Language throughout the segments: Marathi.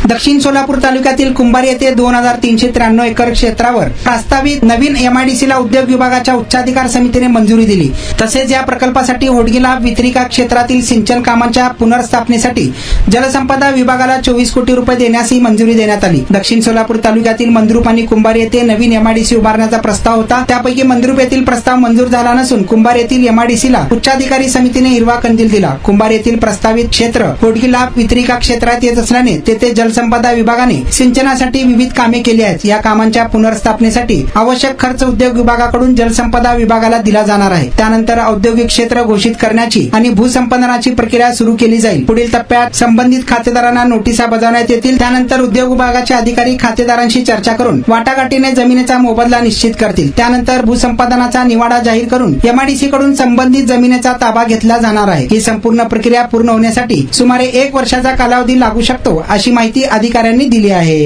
दक्षिण सोलापूर तालुक्यातील कुंभार येथे 2393 एकर क्षेत्रावर प्रस्तावित नवीन एमआयडीसीला उद्योग विभागाच्या उच्चाधिकार समितीने मंजुरी दिली। तसेच या प्रकल्पासाठी होडगीला वितरिका क्षेत्रातील सिंचन कामांच्या पुनर्स्थापनेसाठी जलसंपदा विभागाला 24 कोटी रुपये देण्यासही मंजुरी देण्यात आली। दक्षिण सोलापूर तालुक्यातील मंद्रुप आणि कुंभार येथे नवीन एमआयडीसी उभारण्याचा प्रस्ताव होता। त्यापैकी मंद्रुप येथील प्रस्ताव मंजूर झाला नसून कुंभार येथील एमआयडीसीला उच्चाधिकारी समितीने हिरवा कंदील दिला। कुंभार येथील प्रस्तावित क्षेत्र होडगीला वितरिका क्षेत्रात येत असल्याने तेथे जलसंपदा विभागाने सिंचनासाठी विविध कामे केली आहेत। या कामांच्या पुनर्स्थापनेसाठी आवश्यक खर्च उद्योग विभागाकडून जलसंपदा विभागाला दिला जाणार आहे। त्यानंतर औद्योगिक क्षेत्र घोषित करण्याची आणि भूसंपादनाची प्रक्रिया सुरू केली जाईल। पुढील टप्प्यात संबंधित खातेदारांना नोटिसा बजावण्यात येतील। त्यानंतर उद्योग विभागाचे अधिकारी खातेदारांशी चर्चा करून वाटाघाटीने जमिनीचा मोबदला निश्चित करतील। त्यानंतर भूसंपादनाचा निवाडा जाहीर करून एमआयडीसी कडून संबंधित जमिनीचा ताबा घेतला जाणार आहे। ही संपूर्ण प्रक्रिया पूर्ण होण्यासाठी सुमारे 1 वर्षाचा कालावधी लागू शकतो, अशी माहिती अधिकाऱ्यांनी दिली आहे।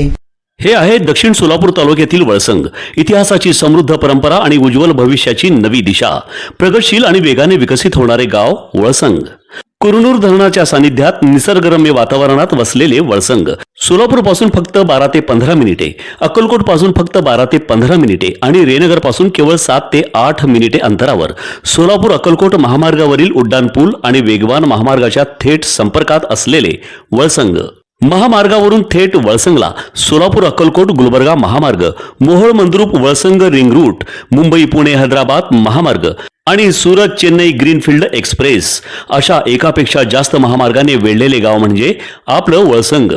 हे आहे दक्षिण सोलापूर तालुक्यातील वळसंग। इतिहासाची समृद्ध परंपरा आणि उज्ज्वल भविष्याची नवी दिशा, प्रगतशील आणि वेगाने विकसित होणारे गाव वळसंग। कुरनूर धरणाच्या सानिध्यात निसर्गरम्य वातावरणात वसलेले वळसंग सोलापूर पासून फक्त 12 ते 15 मिनिटे, अक्कलकोट पासून फक्त 12 ते 15 मिनिटे आणि रेनगर पासून केवळ 7 ते 8 मिनिटे अंतरावर सोलापूर अक्कलकोट महामार्गावरील उड्डाण पूल आणि वेगवान महामार्गाच्या थेट संपर्कात असलेले वळसंग। महामार्गावरून थेट वळसंगला सोलापूर अक्कलकोट गुलबर्गा महामार्ग, मोहोळ मंद्रुप वळसंग रिंग रूट, मुंबई पुणे हैदराबाद महामार्ग आणि सुरत चेन्नई ग्रीनफील्ड एक्सप्रेस अशा एकापेक्षा जास्त महामार्गाने वेढलेले गाव म्हणजे आपलं वळसंग।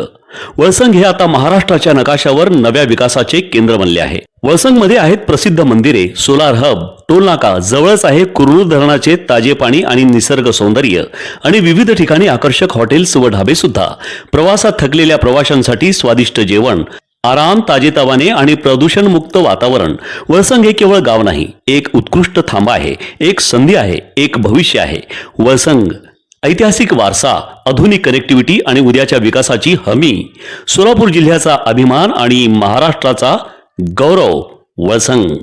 वळसंग हे आता महाराष्ट्राच्या नकाशावर नव्या विकासाचे केंद्र बनले आहे। वळसंग मध्ये आहेत प्रसिद्ध मंदिरे, सोलार हब, टोलनाका, जवळच आहे कुरनूर धरणाचे ताजे पाणी आणि निसर्ग सौंदर्य आणि विविध ठिकाणी आकर्षक हॉटेल्स व ढाबे सुद्धा। प्रवासात थकलेल्या प्रवाशांसाठी स्वादिष्ट जेवण, आराम, ताजेतवाने आणि प्रदूषण मुक्त वातावरण। वळसंग हे केवळ गाव नाही, एक उत्कृष्ट थांबा आहे, एक संधी आहे, एक भविष्य आहे। वळसंग ऐतिहासिक वारसा, आधुनिक कनेक्टिव्हिटी आणि उद्याच्या विकासाची हमी। सोलापूर जिल्ह्याचा अभिमान आणि महाराष्ट्राचा गौरव। वळसंग।